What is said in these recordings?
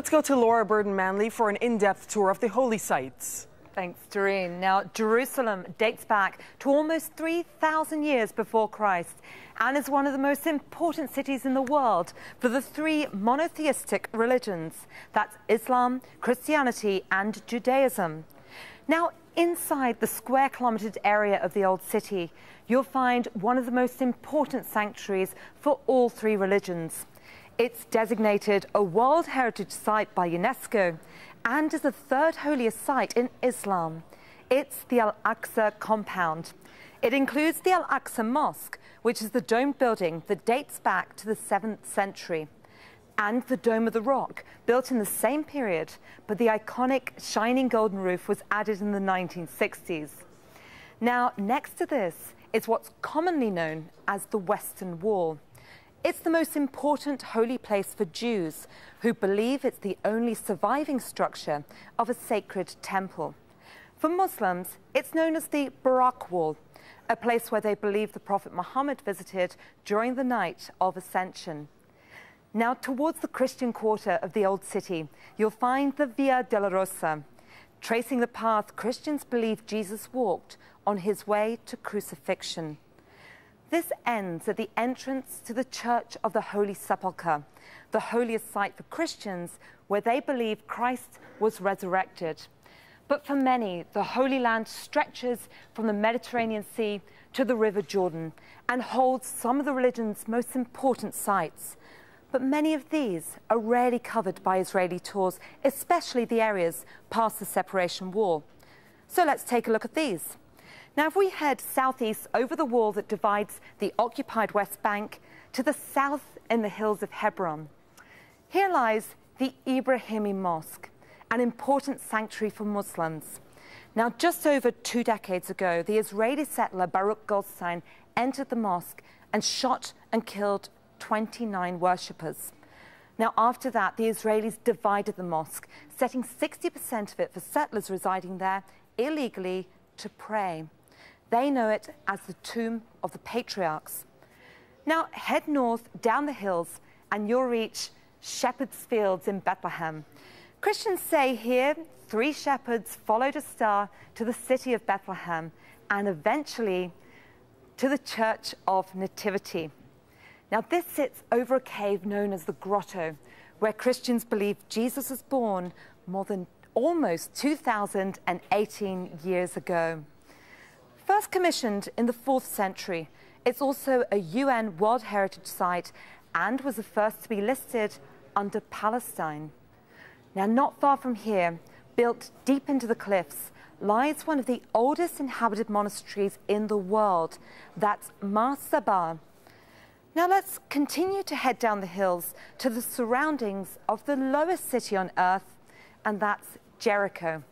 Let's go to Laura Burden-Manley for an in-depth tour of the holy sites. Thanks, Doreen. Now, Jerusalem dates back to almost 3,000 years before Christ and is one of the most important cities in the world for the three monotheistic religions. That's Islam, Christianity and Judaism. Now, inside the square-kilometre area of the Old City, you'll find one of the most important sanctuaries for all three religions. It's designated a World Heritage Site by UNESCO and is the third holiest site in Islam. It's the Al-Aqsa compound. It includes the Al-Aqsa Mosque, which is the domed building that dates back to the 7th century, and the Dome of the Rock, built in the same period, but the iconic shining golden roof was added in the 1960s. Now, next to this is what's commonly known as the Western Wall. It's the most important holy place for Jews, who believe it's the only surviving structure of a sacred temple. For Muslims, it's known as the Barak Wall, a place where they believe the Prophet Muhammad visited during the night of Ascension. Now, towards the Christian quarter of the Old City, you'll find the Via Dolorosa, tracing the path Christians believe Jesus walked on his way to crucifixion. This ends at the entrance to the Church of the Holy Sepulchre, the holiest site for Christians where they believe Christ was resurrected. But for many, the Holy Land stretches from the Mediterranean Sea to the River Jordan and holds some of the religion's most important sites. But many of these are rarely covered by Israeli tours, especially the areas past the separation wall. So let's take a look at these. Now, if we head southeast over the wall that divides the occupied West Bank to the south in the hills of Hebron, here lies the Ibrahimi Mosque, an important sanctuary for Muslims. Now, just over 2 decades ago, the Israeli settler Baruch Goldstein entered the mosque and shot and killed 29 worshippers. Now, after that, the Israelis divided the mosque, setting 60% of it for settlers residing there illegally to pray. They know it as the Tomb of the Patriarchs. Now, head north down the hills and you'll reach Shepherd's Fields in Bethlehem. Christians say here 3 shepherds followed a star to the city of Bethlehem and eventually to the Church of Nativity. Now, this sits over a cave known as the Grotto, where Christians believe Jesus was born more than almost 2,018 years ago. First commissioned in the 4th century, it's also a UN World Heritage Site and was the first to be listed under Palestine. Now, not far from here, built deep into the cliffs, lies one of the oldest inhabited monasteries in the world. That's Mar Saba. Now, let's continue to head down the hills to the surroundings of the lowest city on earth, and that's Jericho.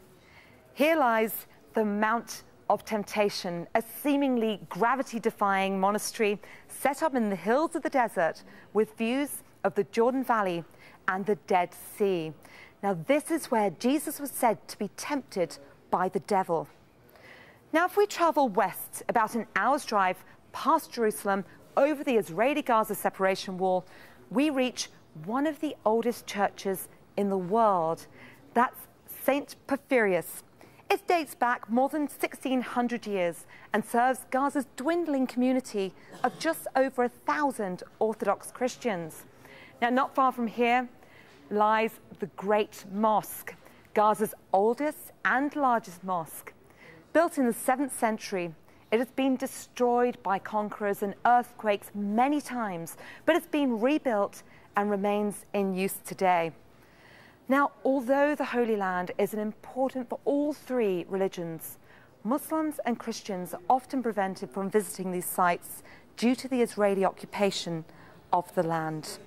Here lies the Mount of Temptation, a seemingly gravity-defying monastery set up in the hills of the desert with views of the Jordan Valley and the Dead Sea. Now, this is where Jesus was said to be tempted by the devil. Now, if we travel west about an hour's drive past Jerusalem over the Israeli-Gaza separation wall, we reach one of the oldest churches in the world. That's St. Porphyrius. It dates back more than 1,600 years and serves Gaza's dwindling community of just over 1,000 Orthodox Christians. Now, not far from here lies the Great Mosque, Gaza's oldest and largest mosque. Built in the 7th century, it has been destroyed by conquerors and earthquakes many times, but it's been rebuilt and remains in use today. Now, although the Holy Land is important for all three religions, Muslims and Christians are often prevented from visiting these sites due to the Israeli occupation of the land.